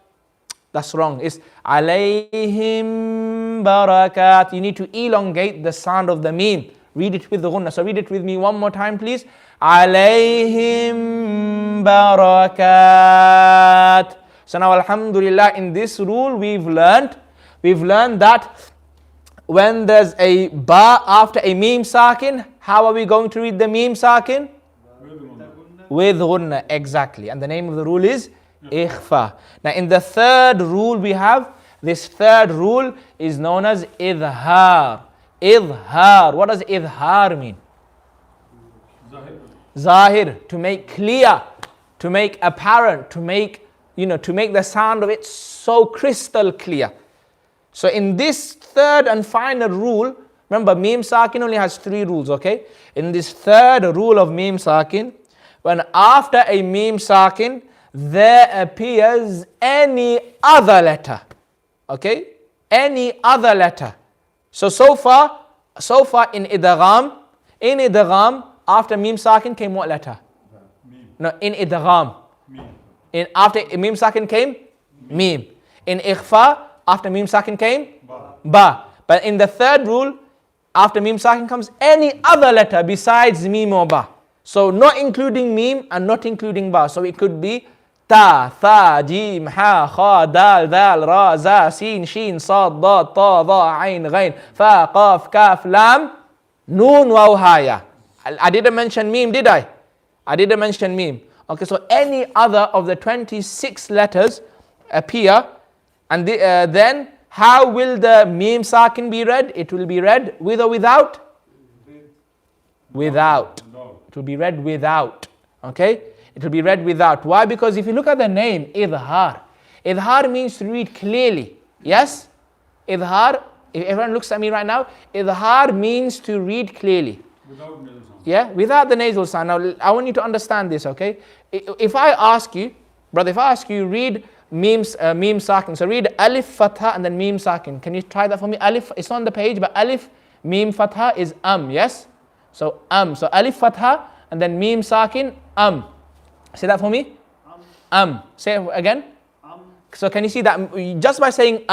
That's wrong. It's alayhim barakat. You need to elongate the sound of the mim. Read it with the gunna. So read it with me one more time, please. Alayhim barakat. So now, alhamdulillah, in this rule we've learned that when there's a ba after a mim sakin, how are we going to read the mim sakin? With gunna, exactly. And the name of the rule is ikhfa. Now in the third rule we have, this third rule is known as idhar. Idhar. What does idhar mean? Zahir. To make clear, to make apparent, to make the sound of it so crystal clear. So in this third and final rule, remember mim sakin only has 3 rules, okay? In this third rule of mim sakin, when after a mim sakin there appears any other letter, okay? Any other letter. So far in idgham, after mim sakin came what letter? Mim. No, in idgham. Mim. After mim sakin came mim. In ikhfa, after mim sakin came ba. But in the third rule, after mim sakin comes any other letter besides mim or ba. So not including mim and not including ba. So it could be ta, tha, jim, ha, kha, dal, dal, ra, za, sin, shin, sad, dad, ta, dha, ain, ghain, fa, qaf, kaf, lam, noon, waw, haya. I didn't mention mim, did I? I didn't mention mim. Okay, so any other of the 26 letters appear, and then how will the mim sakin be read? It will be read with or without? Without. It will be read without. Okay? It will be read without. Why? Because if you look at the name, idhar. Idhar means to read clearly. Yes? Idhar, if everyone looks at me right now, idhar means to read clearly. Without nasal sound. Yeah? Without the nasal sound. Now, I want you to understand this, okay? If I ask you, brother, read mim sakin. So read alif fatha and then mim sakin. Can you try that for me? Alif, it's on the page, but alif mim fatha is yes? So So alif fatha and then mim sakin, Say that for me. Say it again. So can you see that just by saying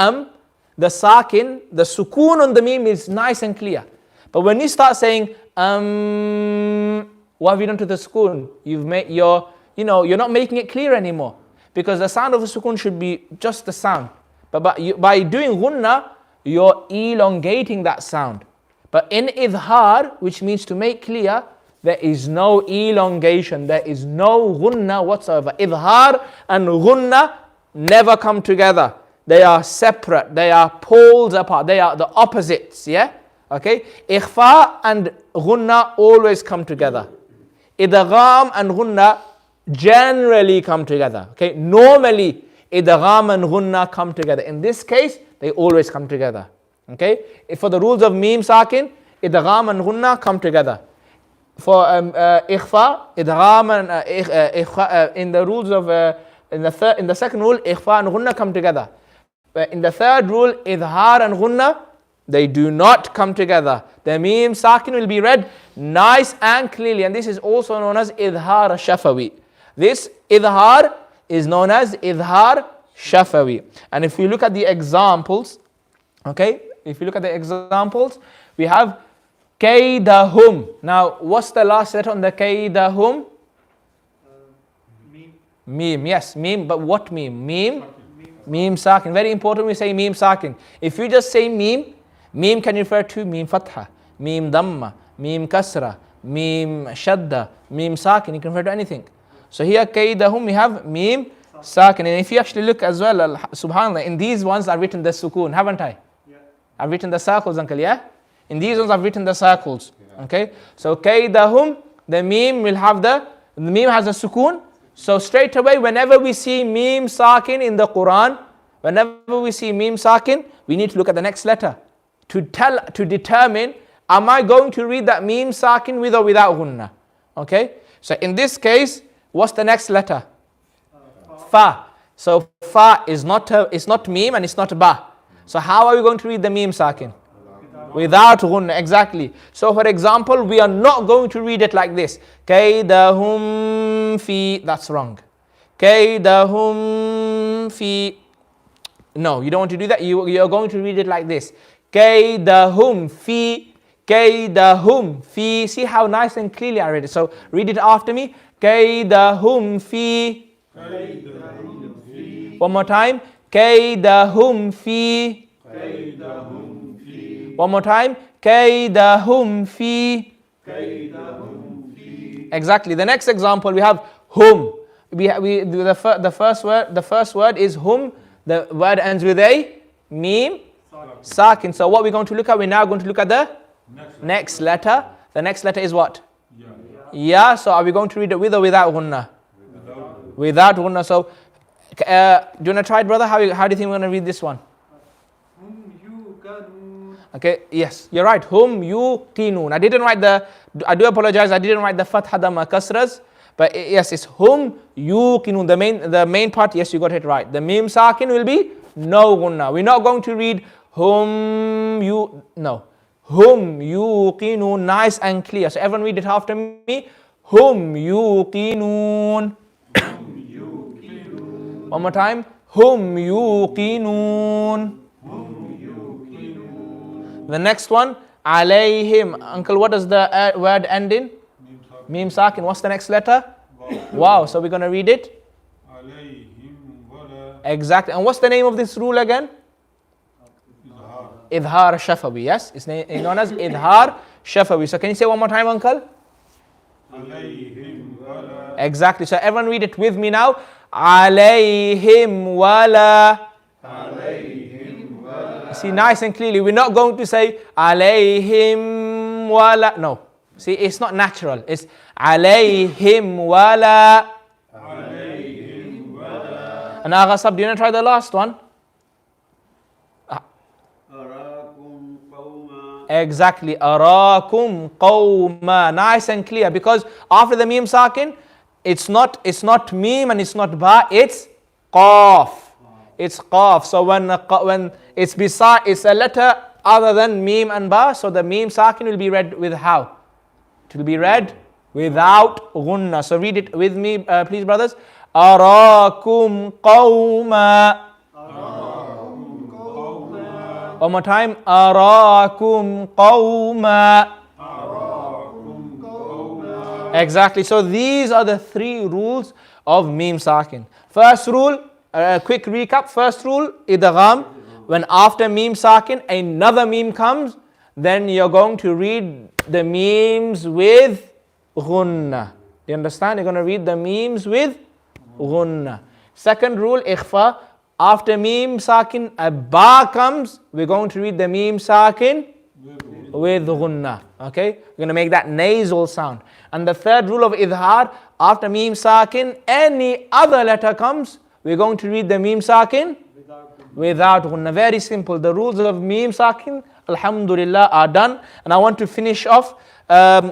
the sakin, the sukoon on the mim is nice and clear. But when you start saying, what have you done to the sukoon? You've made you're not making it clear anymore. Because the sound of the sukoon should be just the sound. But by doing ghunna, you're elongating that sound. But in idhar, which means to make clear, there is no elongation, there is no ghunna whatsoever. Idhar and ghunna never come together. They are separate, they are poles apart, they are the opposites, yeah? Okay? Ikhfa and ghunna always come together. Idgham and ghunna generally come together. Okay? Normally, idgham and ghunna come together. In this case, they always come together. Okay? For the rules of mim sakin, idgham and ghunna come together. For ikhfa, idgham and in the rules of in the second rule, ikhfa and ghunna come together. But in the third rule, idhar and ghunna, they do not come together. The mim sakin will be read nice and clearly, and this is also known as idhar shafawi. This idhar is known as idhar shafawi. And if you look at the examples, okay, if you look at the examples, we have kaydahum. Now, what's the last letter on the kaydahum? Mim, yes, mim, but what mim? Mim sakin. Very important we say mim sakin. If you just say mim, mim can refer to mim fatha, mim dhamma, mim kasra, mim shadda, mim sakin. You can refer to anything. So here kaydahum we have mim sakin. And if you actually look as well, subhanAllah, in these ones I've written the sukoon, haven't I? Yeah. I've written the circles, uncle, yeah? In these ones I've written the circles. Okay? So kaydahum, the mim will have the mim has a sukoon. So straight away, whenever we see mim sakin in the Quran, whenever we see mim sakin, we need to look at the next letter to determine, am I going to read that mim sakin with or without ghunna? Okay? So in this case, what's the next letter? Fa. So fa is not mim and it's not ba. So how are we going to read the mim sakin? Without ghunna, exactly. So for example, we are not going to read it like this. Kaydahum fi, that's wrong. Kaydahum fi. No, you don't want to do that. You are going to read it like this. Kaydahum fi, kaydahum fi. See how nice and clearly I read it. So read it after me. Kaydahum fi. One more time. Kaydahum fi. One more time. Kaydahum fi. Exactly. The next example we have hum. The first word is hum. The word ends with a mim sakin. So what we're going to look at, we're now going to look at the next letter. The next letter is what? Ya. So are we going to read it with or without ghunna? Without ghunna. So do you want to try it, brother? How do you think we're going to read this one? Okay, yes, you're right. Hum yuqinun. I do apologize, I didn't write the fatha dhamma kasras. But yes, it's hum yuqinun. The main part, yes, you got it right. The mim sakin will be no ghunna. We're not going to read hum yuqinun, nice and clear. So everyone read it after me. Hum yuqinun. One more time. Hum yuqinun. The next one, alayhim. Uncle, what does the word end in? Mim sakin. What's the next letter? Wow. So we're going to read it. Exactly. And what's the name of this rule again? Idhar shafawi. Yes, it's known as idhar shafawi. So can you say one more time, uncle? Exactly. So everyone read it with me now. Alayhim wala. See, nice and clearly, we're not going to say alayhim wala. No. See, it's not natural. It's alayhim wala. And Agha Sab, do you want to try the last one? Exactly. Arakum qawma. Nice and clear. Because after the mim sakin, it's not mim and it's not ba, it's qaf. It's qaf. So when it's beside, it's a letter other than mim and ba, so the mim sakin will be read with how? It will be read without ghunna. So read it with me, please, brothers. Arakum qawma. One more time. أراكم قوما. Exactly. So these are the three rules of mim sakin. First rule, quick recap. First rule, idgham. When after mim sakin another mim comes, then you're going to read the memes with ghunna. Do you understand? You're going to read the memes with ghunna. Second rule, ikhfa. After mim sakin a ba comes, we're going to read the mim sakin with ghunna. Okay? We're going to make that nasal sound. And the third rule of idhar, after mim sakin, any other letter comes, we're going to read the mim sakin without ghunna. Very simple. The rules of mim sakin, alhamdulillah, are done. And I want to finish off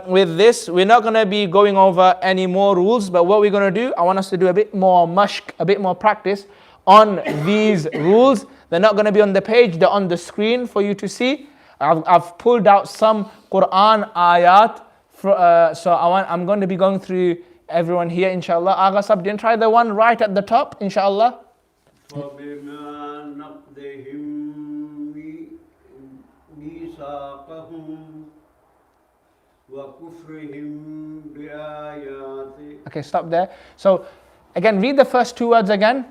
with this. We're not going to be going over any more rules, but what we're going to do, I want us to do a bit more mashq, a bit more practice on these rules. They're not going to be on the page, they're on the screen for you to see. I've pulled out some Quran ayat. So I'm going to be going through everyone here, inshallah. Agha Sab, didn't try the one right at the top, inshallah. فَبِمَا نَقْضِهِمْ مِيثَاقَهُمْ وَكُفْرِهِمْ بِآيَاتِ. Okay, stop there. So again, read the first two words again.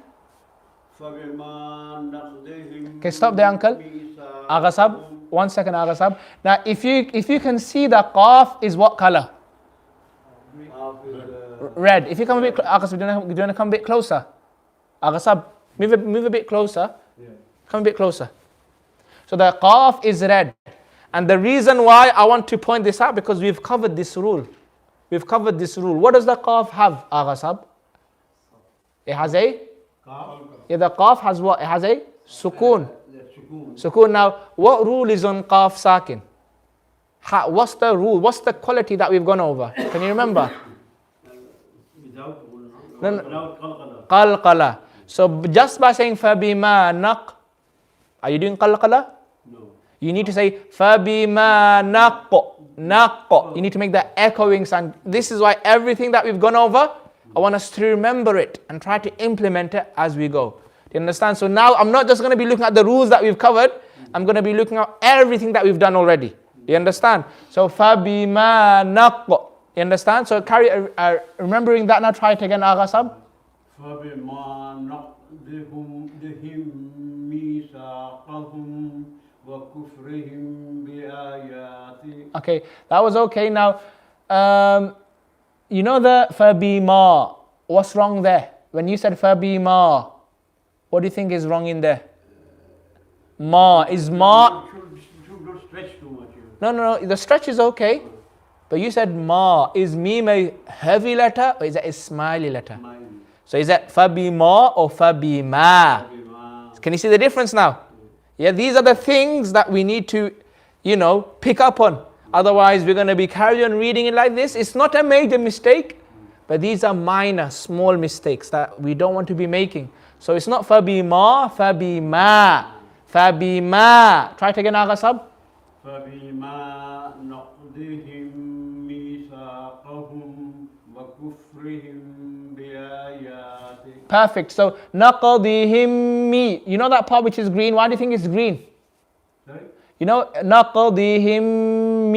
فَبِمَا نَقْضِهِمْ. Okay, stop there, uncle. Agha Sab, 1 second, Agha Sab. Now, if you can see the qaf is what color? Red. If you come a bit, Agha Sab, do you want to come a bit closer? Agha Sab, move a bit closer. Come a bit closer. So the qaf is red. And the reason why I want to point this out, because we've covered this rule. We've covered this rule. What does the qaf have, Agha Sab? It has a? Yeah, the qaf has what? It has a sukoon. Sukoon. Now, what rule is on qaf sakin? What's the rule? What's the quality that we've gone over? Can you remember? Without qalqala. So just by saying fabima naq, are you doing qalqala? No. You need to say fabima naq. You need to make that echoing sound. This is why everything that we've gone over, I want us to remember it and try to implement it as we go. Do you understand? So now I'm not just going to be looking at the rules that we've covered. I'm going to be looking at everything that we've done already. Do you understand? So fabima naq. You understand? So carry remembering that now. Try it again, Agha Sab. فَبِمَا نَقْضِهِمْ مِيثَاقَهُمْ وَكُفْرِهِمْ بِآيَاتِ. Okay, that was okay. Now, you know the fabima. What's wrong there? When you said fabima, what do you think is wrong in there? Ma is ma. Should not stretch too much. No. The stretch is okay. But you said ma. Is mim a heavy letter or is it a smiley letter? So is that fabima or fabima? Can you see the difference now? Yeah, these are the things that we need to, pick up on. Otherwise, we're going to be carry on reading it like this. It's not a major mistake, but these are minor, small mistakes that we don't want to be making. So it's not fabima, fabima, fabima. Try it again, Agha Sab. فَبِمَا نَقْضِهِمْ مِيثَاقَهُمْ وَكُفْرِهِمْ بِآيَاتِ. Perfect. So naqdihim. You know that part which is green? Why do you think it's green? Sorry? You know naqdihim.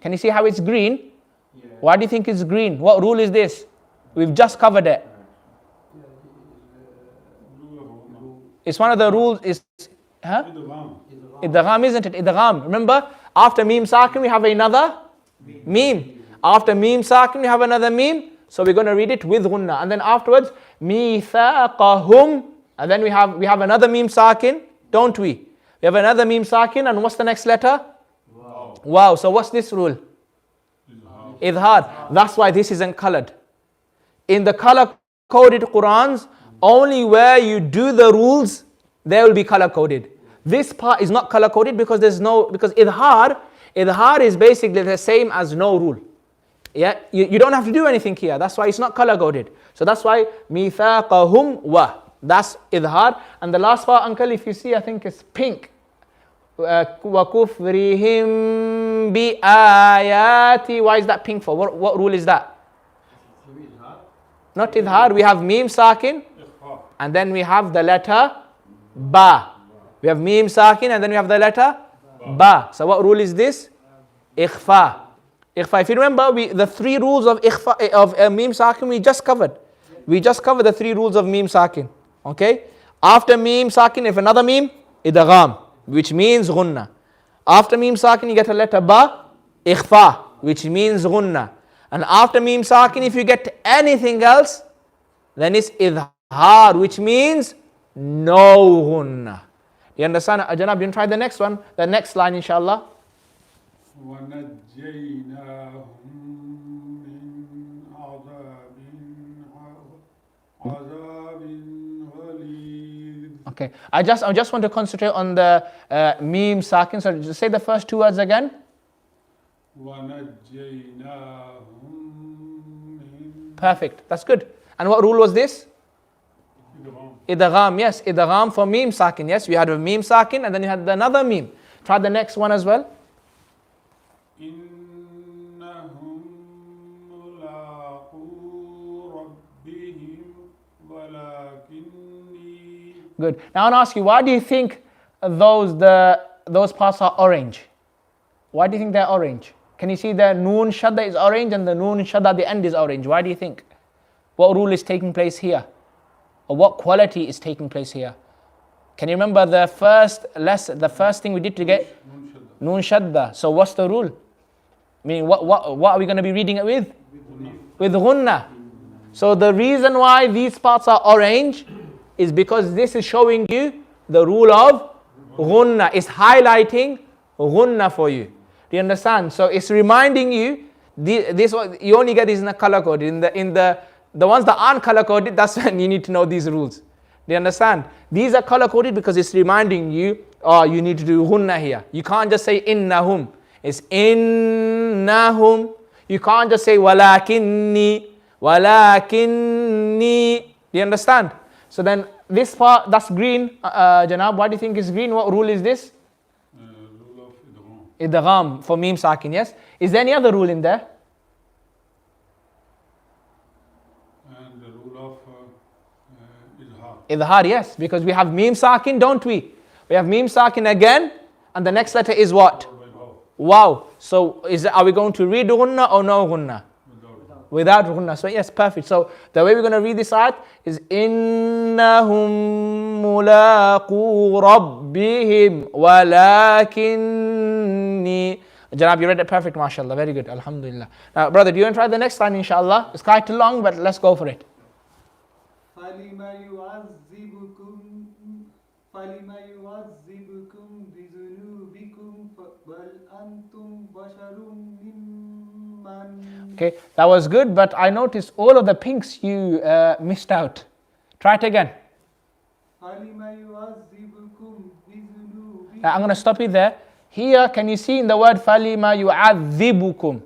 Can you see how it's green? Yeah. Why do you think it's green? What rule is this? We've just covered it. It's one of the rules. Idgham, isn't it? Idgham. Remember, after mim sakin we have another mim. After mim sakin we have another mim. So we're going to read it with ghunna. And then afterwards, mithaqahum. And then we have another mim sakin, don't we? We have another mim sakin, and what's the next letter? Wow. So what's this rule? Idhar. That's why this isn't colored. In the color-coded Qurans, only where you do the rules, they will be color-coded. This part is not color-coded because because idhar is basically the same as no rule. Yeah, you don't have to do anything here. That's why it's not color-coded. So that's why mithaqahum wa. That's idhar. And the last part, uncle, if you see, I think it's pink. Wa kufrihim bi ayati. Why is that pink for? What rule is that? Not idhar. We have mim sakin, and then we have the letter ba. We We have mim sakin and then we have the letter ba. So what rule is this? Ikhfa. Ikhfa. If you remember, the three rules of ikhfa of mim sakin we just covered. We just covered the three rules of mim sakin. Okay. After mim sakin, if another mim, idgham, which means ghunna. After mim sakin, you get a letter ba, ikhfa, which means ghunna. And after mim sakin, if you get anything else, then it's idhar, which means no ghunna. You understand? Janab, you can try the next one, the next line, inshallah. ونجيناهم من عذاب غليظ. Okay, I just want to concentrate on the mim sakin. So just say the first two words again. ونجيناهم من Perfect, that's good. And what rule was this? Idgham, yes, idgham for mim sakin. Yes, we had a mim sakin and then you had another mim. Try the next one as well. إنهم ملاقو ربهم ولكني. Good. Now I want to ask you, why do you think those parts are orange? Why do you think they're orange? Can you see the noon shadda is orange and the noon shadda at the end is orange? Why do you think? What rule is taking place here? Or what quality is taking place here? Can you remember the first lesson, the first thing we did to get noon shadda? So what's the rule? I mean, what are we going to be reading it with? With ghunna. So the reason why these parts are orange is because this is showing you the rule of ghunna. It's highlighting ghunna for you. Do you understand? So it's reminding you, this you only get this in a color code. In the ones that aren't color coded, that's when you need to know these rules. Do you understand? These are color coded because it's reminding you, oh, you need to do ghunna here. You can't just say innahum. It's innahum. You can't just say walakinni. Do you understand? So then this part, that's green. Janab, why do you think it's green? What rule is this? Rule of Idgham for mim sakin, yes? Is there any other rule in there? and the rule of izhar. Idhar, yes, because we have mim sakin, don't we? We have mim sakin again, and the next letter is what? Wow. So are we going to read ghunna or no ghunna? Without ghunna. So yes, perfect. So the way we're going to read this ayat is innahum mulaqu rabbihim walakinni. Janab, you read it perfect, mashallah. Very good, alhamdulillah. Now, brother, do you want to try the next line, inshallah? It's quite long, but let's go for it. فَلِمَ يُعَذِّبُكُمْ بِذُنُوبِكُمْ بَلْ أَنْتُمْ بَشَرٌ مِّمَّنْ. Okay, that was good, but I noticed all of the pinks you missed out. Try it again. فَلِمَ يُعَذِّبُكُمْ بِذُنُوبِكُمْ. I'm going to stop it there. Here, can you see in the word فَلِمَ يُعَذِّبُكُمْ?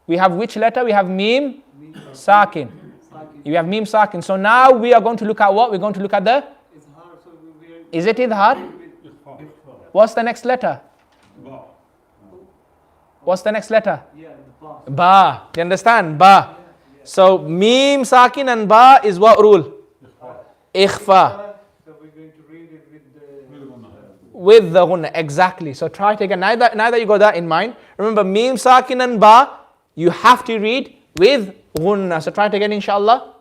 We have which letter? We have mim sakin. We have mim sakin. So now we are going to look at what? We're going to look at the? Is it idhar? What's the next letter? What's the next letter? Ba. You understand? Ba. So mim sakin and ba is what rule? Ikhfa. So we're going to read it With the ghunna, exactly. So try it again. Now that you got that in mind, remember mim sakin and ba, you have to read with ghunna. So try it again, inshallah.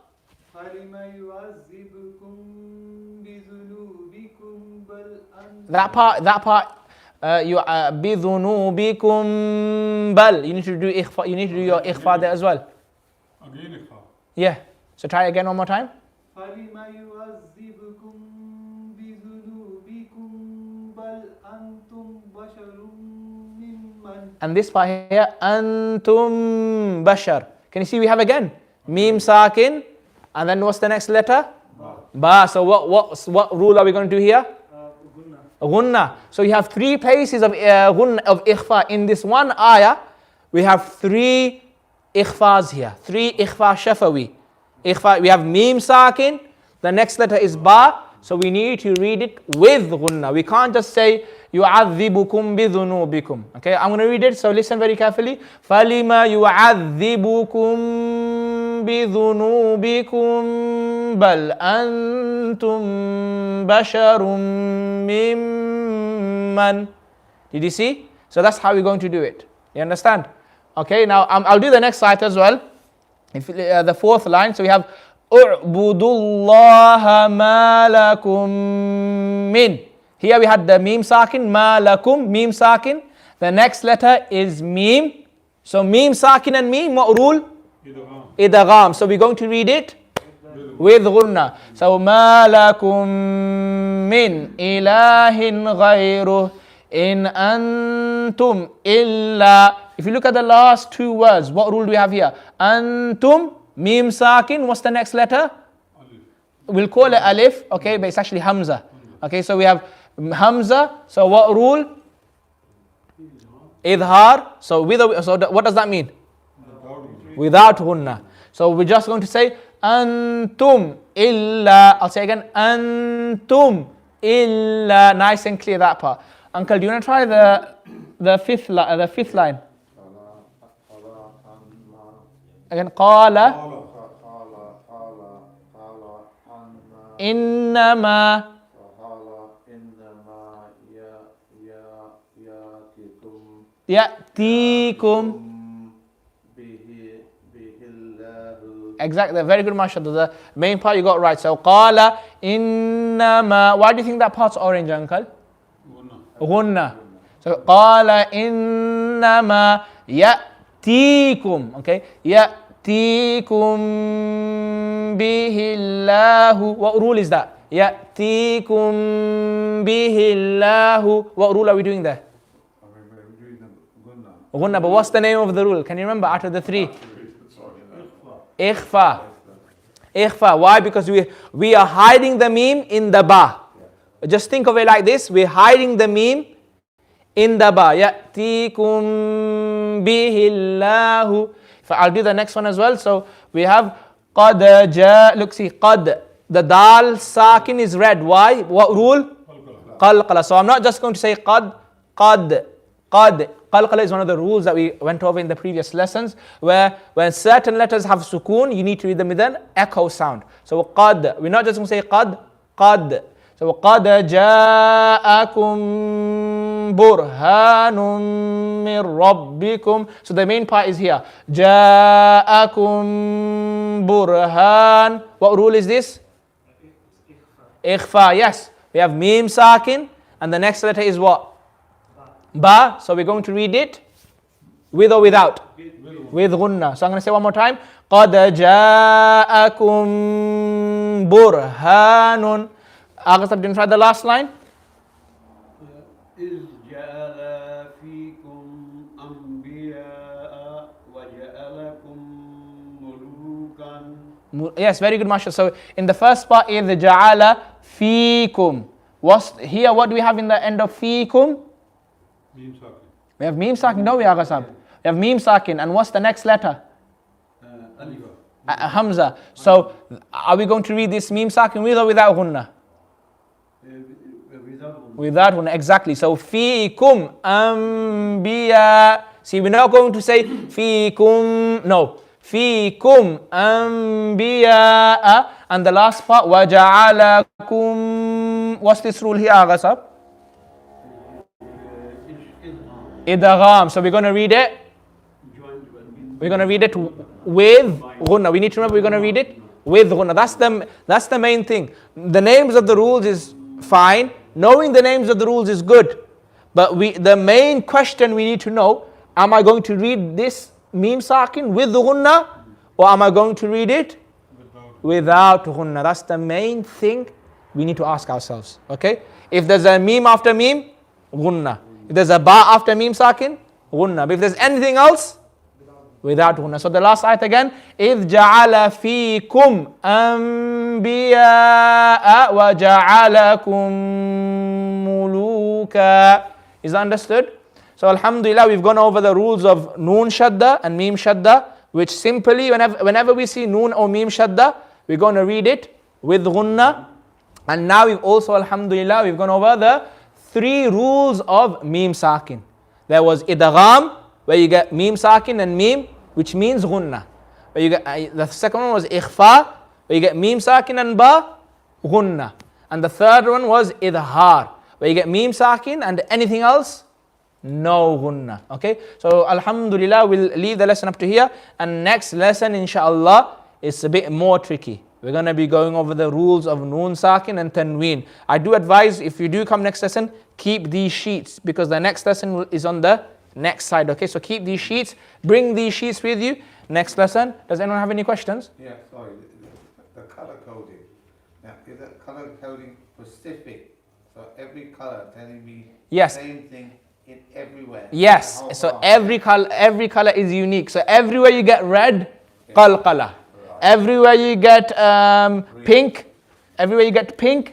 فَلِمَ يُعَذِّبُكُمْ بِذُنُوبِكُمْ بَلْ أَنْتُمْ. That part, you بِذُنُوبِكُمْ بَل. You need to do ikhfa. You need to do your ikhfa there as well. Again, ikhfa. Yeah. So try again one more time. فَلِمَ يُعَذِّبُكُمْ بِذُنُوبِكُمْ بَلْ أَنْتُمْ بَشَرٌ مِّمَّنْ. And this part here, antum bashar. Can you see we have again mim sakin, and then what's the next letter? Ba. So what rule are we going to do here? Ghunna. So you have three places of ghunna, of ikhfa. In this one ayah, we have three ikhfas here. Three ikhfa shafawi. Ikhfa, we have mim sakin, the next letter is ba, so we need to read it with ghunna. We can't just say yu'adhibukum bidhunubikum. Okay, I'm going to read it, so listen very carefully. فَلِمَا يُعَذِّبُكُم بِذُنُوبِكُم بَلْ أَنْتُمْ بَشَرٌ mimman. Did you see? So that's how we're going to do it. You understand? Okay, now I'll do the next ayat as well. If the fourth line, so we have U'budullaha ma lakum min. Here we had the mim sakin, ma lakum, mim sakin. The next letter is mim. So mim sakin and mim, what rule? Idgham. So we're going to read it with ghunna. So ma lakum min ilahin ghayruh in antum illa. If you look at the last two words, what rule do we have here? Antum, mim sakin, what's the next letter? We'll call it alif, okay, but it's actually hamza. Okay, so we have hamza, so what rule? Idhar. So what does that mean? Without ghunna. So we're just going to say antum illa. I'll say again, antum illa. Nice and clear, that part. Uncle, do you want to try the fifth line? Again, qala innama ya'tikum. Exactly, very good, mashallah. The main part you got right. So qala innama. Why do you think that part's orange, uncle? Ghunna. So qala innama ya'tikum. Okay, ya'tikum bihillahu. What rule is that? Ya'tikum bihillahu. What rule are we doing there? Ghunna. But what's the name of the rule? Can you remember out of the three? Ikhfa. Ikhfa. Why? Because we are hiding the meme in the ba. Just think of it like this. We're hiding the meme in the ba. Ya'tikum bihillahu. I'll do the next one as well. So we have qad ja. Look, see, qad. The dal sakin is red. Why? What rule? Qalqala. So I'm not just going to say qad. Qalqala is one of the rules that we went over in the previous lessons, where when certain letters have sukoon, you need to read them with an echo sound. So qad. We're not just going to say qad. So qad ja'akum burhanum min rabbikum. So the main part is here. Ja'akum burhan. What rule is this? Ikhfa. Yes. We have mim sakin, and the next letter is what? Ba. So we're going to read it with or without? With ghunna. So I'm going to say one more time. قَدْ جَاءَكُمْ بُرْهَانٌ. Aghasab, didn't try the last line? إِذْ جَعَلَ فِيكُمْ أَنْبِيَاءَ وَجَعَلَكُمْ مُلُوكًا. Yes, very good, mashallah. So in the first part, إِذْ جَعَلَ فِيكُمْ. Here, what do we have in the end of fiikum? Mim sakin. We have mim sakin, no, we Aghasab. We have mim sakin, and what's the next letter? Hamza. So are we going to read this mim sakin with or without ghunna? Without ghunna, exactly. So fiikum anbiya. See, we're not going to say fiikum, no. Fiikum anbiya. And the last part, waja'alakum. What's this rule here, Aghasab? Idgham. So we're going to read it. We're going to read it with ghunna. We need to remember we're going to read it with ghunna. That's the main thing. The names of the rules is fine. Knowing the names of the rules is good. But the main question we need to know, am I going to read this mim sakin with the ghunna, or am I going to read it without ghunna? That's the main thing we need to ask ourselves. Okay? If there's a mim after mim, ghunna. If there's a ba after mim sakin, ghunna. But if there's anything else, without ghunna. So the last ayat again, إِذْ جَعَلَ فِيكُمْ أَنْبِيَاءَ وَجَعَلَكُمْ مُلُوكًا. Is that understood? So alhamdulillah, we've gone over the rules of noon shadda and mim shadda, which simply, whenever we see noon or mim shadda, we're going to read it with ghunna. And now we've also, alhamdulillah, we've gone over the 3 rules of mim sakin. There was idgham, where you get mim sakin and mim, which means ghunna. Where you get, the second one was ikhfa, where you get mim sakin and ba, ghunna. And the third one was idhar, where you get mim sakin and anything else, no gunna. Okay, so alhamdulillah, we'll leave the lesson up to here, and next lesson inshallah is a bit more tricky. We're going to be going over the rules of noon sakin and tanween. I do advise, if you do come next lesson, keep these sheets, because the next lesson is on the next side. Okay, so keep these sheets, bring these sheets with you. Next lesson. Does anyone have any questions? Yeah, sorry. The color coding. Now, is that color coding specific? So every color telling me Yes. the same thing in everywhere. Yes. The whole So bar. every color is unique. So everywhere you get red, qalqala. Everywhere you get pink,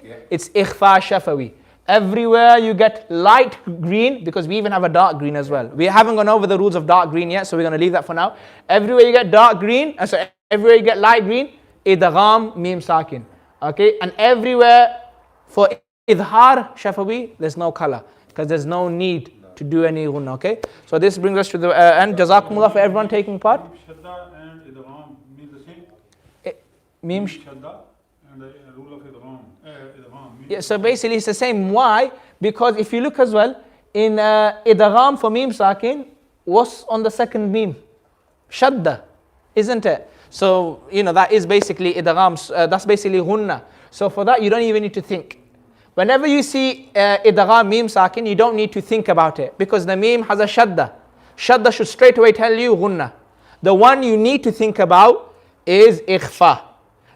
Yeah. it's ikhfa shafawi. Everywhere you get light green, because we even have a dark green as well. We haven't gone over the rules of dark green yet, so we're going to leave that for now. Everywhere you get dark green, so everywhere you get light green, idgham mim sakin. Okay, and everywhere for idhar shafawi, there's no color, because there's no need to do any gunna. Okay, so this brings us to the end. Jazakumullah for everyone taking part. Shadda and idgham mean the same? Mim. Shadda and the rule of idgham. Idgham means Yeah, so basically it's the same. Why? Because if you look as well, in idgham for mim sakin, what's on the second mim? Shadda, isn't it? So, that is basically idgham, that's basically gunna. So for that, you don't even need to think. Whenever you see idgham mim sakin, you don't need to think about it, because the mim has a shadda. Shadda should straight away tell you gunna. The one you need to think about is ikhfa.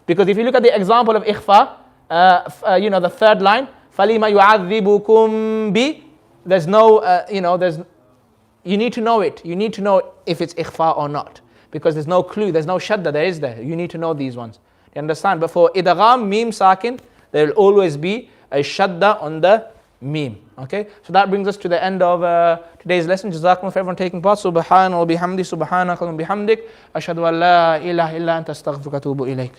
Because if you look at the example of ikhfa, the third line, فَلِمَ يُعَذِّبُكُمْ بِ, there's no, you need to know it. You need to know if it's ikhfa or not. Because there's no clue, there's no shadda, there is there. You need to know these ones. You understand? But for idgham, mim sakin, there will always be a shadda on the mim. Okay? So that brings us to the end of today's lesson. Jazakumullah for everyone taking part. Subhana wa bihamdi, subhanaka wa bihamdik. Ashhadu an la ilaha illa anta astaghfiruka wa atubu ilayk.